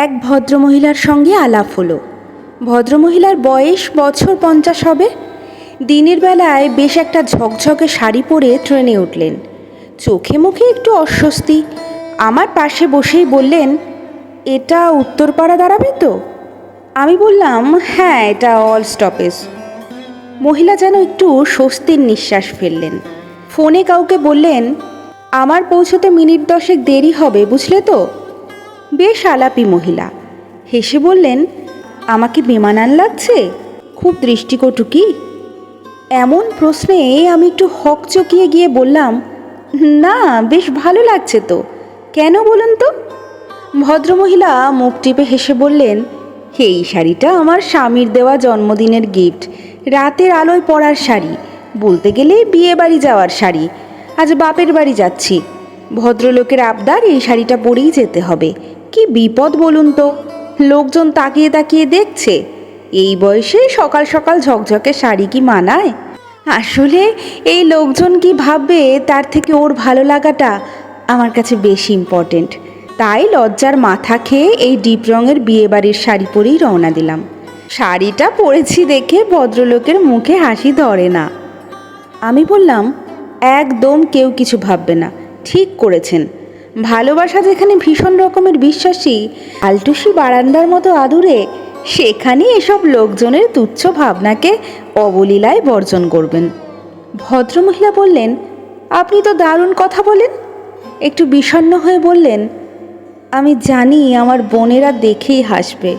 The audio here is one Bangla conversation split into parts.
এক ভদ্রমহিলার সঙ্গে আলাপ হলো। ভদ্রমহিলার বয়স বছর 50 হবে। দিনের বেলায় বেশ একটা ঝকঝকে শাড়ি পরে ট্রেনে উঠলেন। চোখে মুখে একটু অস্বস্তি। আমার পাশে বসেই বললেন, এটা উত্তরপাড়া দাঁড়াবে তো? আমি বললাম, হ্যাঁ, এটা অল স্টপেজ। মহিলা যেন একটু স্বস্তির নিঃশ্বাস ফেললেন। ফোনে কাউকে বললেন, আমার পৌঁছতে মিনিট 10 দেরি হবে, বুঝলে তো? বেশ আলাপি মহিলা। হেসে বললেন, আমাকে বেমানান লাগছে? খুব দৃষ্টিকটু কি? এমন প্রশ্নে আমি একটু হকচকিয়ে গিয়ে বললাম, না, বেশ ভালো লাগছে তো। কেন বলুন তো? ভদ্রমহিলা মুখ টিপে হেসে বললেন, এই শাড়িটা আমার স্বামীর দেওয়া জন্মদিনের গিফট। রাতের আলোয় পরার শাড়ি, বলতে গেলে বিয়ে বাড়ি যাওয়ার শাড়ি। আজ বাপের বাড়ি যাচ্ছি, ভদ্রলোকের আবদার এই শাড়িটা পরেই যেতে হবে। কি বিপদ বলুন তো, লোকজন তাকিয়ে তাকিয়ে দেখছে। এই বয়সে সকাল সকাল ঝকঝকে শাড়ি কি মানায়? আসলে এই লোকজন কি ভাববে তার থেকে ওর ভালো লাগাটা আমার কাছে বেশি ইম্পর্টেন্ট। তাই লজ্জার মাথা খেয়ে এই ডিপ রঙের বিয়েবাড়ির শাড়ি পরেই রওনা দিলাম। শাড়িটা পরেছি দেখে ভদ্রলোকের মুখে হাসি ধরে না। আমি বললাম, একদম কেউ কিছু ভাববে না, ঠিক করেছেন। ভালোবাসা যেখানে ভীষণ রকমের বিশ্বাসী, আলটুসি বারান্দার মতো আদুরে, সেখানে এসব লোকজনের তুচ্ছ ভাবনাকে অবলীলায় বর্জন করবেন। ভদ্রমহিলা বললেন, আপনি তো দারুণ কথা বলেন। একটু বিষণ্ণ হয়ে বললেন, আমি জানি আমার বোনেরা দেখেই হাসবে,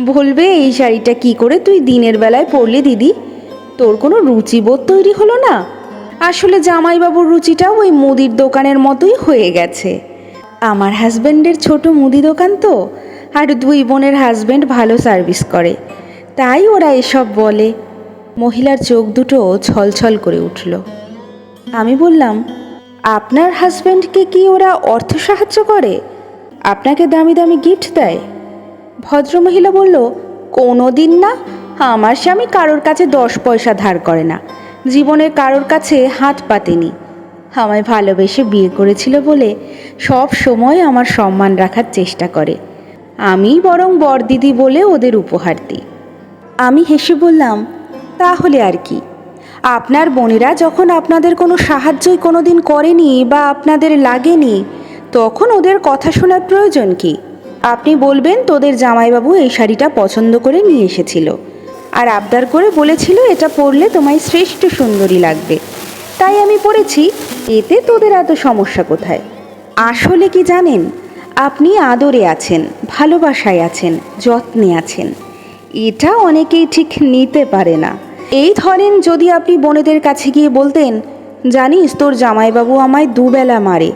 বলবে এই শাড়িটা কি করে তুই দিনের বেলায় পরলি দিদি? তোর কোনো রুচিবোধ তৈরি হলো না? আসলে জামাইবাবুর রুচিটাও ওই মুদির দোকানের মতোই হয়ে গেছে। আমার হাজব্যান্ডের ছোট মুদি দোকান তো, আর 2 বোনের হাজব্যান্ড ভালো সার্ভিস করে, তাই ওরা এসব বলে। মহিলার চোখ দুটো ছলছল করে উঠল। আমি বললাম, আপনার হাজব্যান্ডকে কি ওরা অর্থ সাহায্য করে? আপনাকে দামি দামি গিফট দেয়? ভদ্রমহিলা বলল, কোনো দিন না। আমার স্বামী কারোর কাছে 10 পয়সা ধার করে না, জীবনে কারোর কাছে হাত পাতেনি। আমায় ভালোবেসে বিয়ে করেছিল বলে সব সময় আমার সম্মান রাখার চেষ্টা করে। আমি বরং বরদিদি বলে ওদের উপহার দিই। আমি হেসে বললাম, তাহলে আর কি? আপনার বোনেরা যখন আপনাদের কোনো সাহায্যই কোনো দিন করেনি বা আপনাদের লাগেনি, তখন ওদের কথা শোনার প্রয়োজন কি? আপনি বলবেন তোদের জামাইবাবু এই শাড়িটা পছন্দ করে নিয়ে এসেছিল, আর আবদার করে বলেছিল এটা পরলে তোমায় শ্রেষ্ঠ সুন্দরী লাগবে, তাই আমি পরেছি। এতে তোদের এত সমস্যা কোথায়? আসলে কি জানেন, আপনি আদরে আছেন, ভালোবাসায় আছেন, যত্নে আছেন। এটা অনেকেই ঠিক নিতে পারে না। এই ধরেন, যদি আপনি বোনেদের কাছে গিয়ে বলতেন, জানিস তোর জামাইবাবু আমায় 2 বেলা মারে,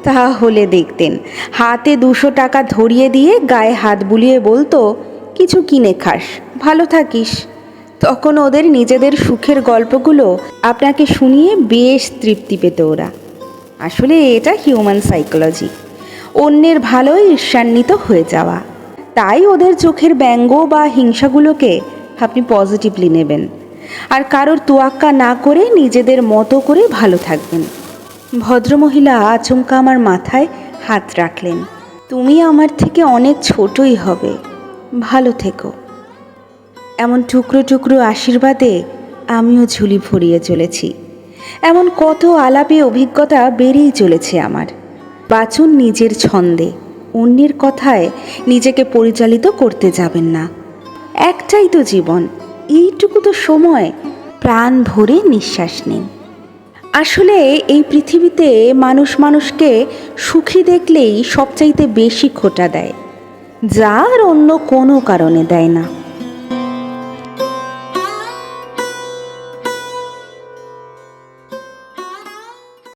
তাহলে দেখতেন হাতে 200 টাকা ধরিয়ে দিয়ে গায়ে হাত বুলিয়ে বলতো, কিছু কিনে খাস, ভালো থাকিস। তখন ওদের নিজেদের সুখের গল্পগুলো আপনাকে শুনিয়ে বেশ তৃপ্তি পেত ওরা। আসলে এটা হিউম্যান সাইকোলজি, অন্যের ভালোই ঈর্ষান্বিত হয়ে যাওয়া। তাই ওদের চোখের ব্যঙ্গ বা হিংসাগুলোকে আপনি পজিটিভলি নেবেন, আর কারোর তোয়াক্কা না করে নিজেদের মতো করে ভালো থাকবেন। ভদ্রমহিলা আচমকা আমার মাথায় হাত রাখলেন। তুমি আমার থেকে অনেক ছোটই হবে, ভালো থেকো। এমন টুকরো টুকরো আশীর্বাদে আমিও ঝুলি ভরিয়ে চলেছি। এমন কত আলাপে অভিজ্ঞতা বেড়েই চলেছে আমার। বাঁচুন নিজের ছন্দে, অন্যের কথায় নিজেকে পরিচালিত করতে যাবেন না। একটাই তো জীবন, এইটুকু তো সময়, প্রাণ ভরে নিঃশ্বাস নিন। আসলে এই পৃথিবীতে মানুষ মানুষকে সুখী দেখলেই সবচাইতে বেশি খোঁটা দেয়, যা আর অন্য কোনো কারণে দেয় না।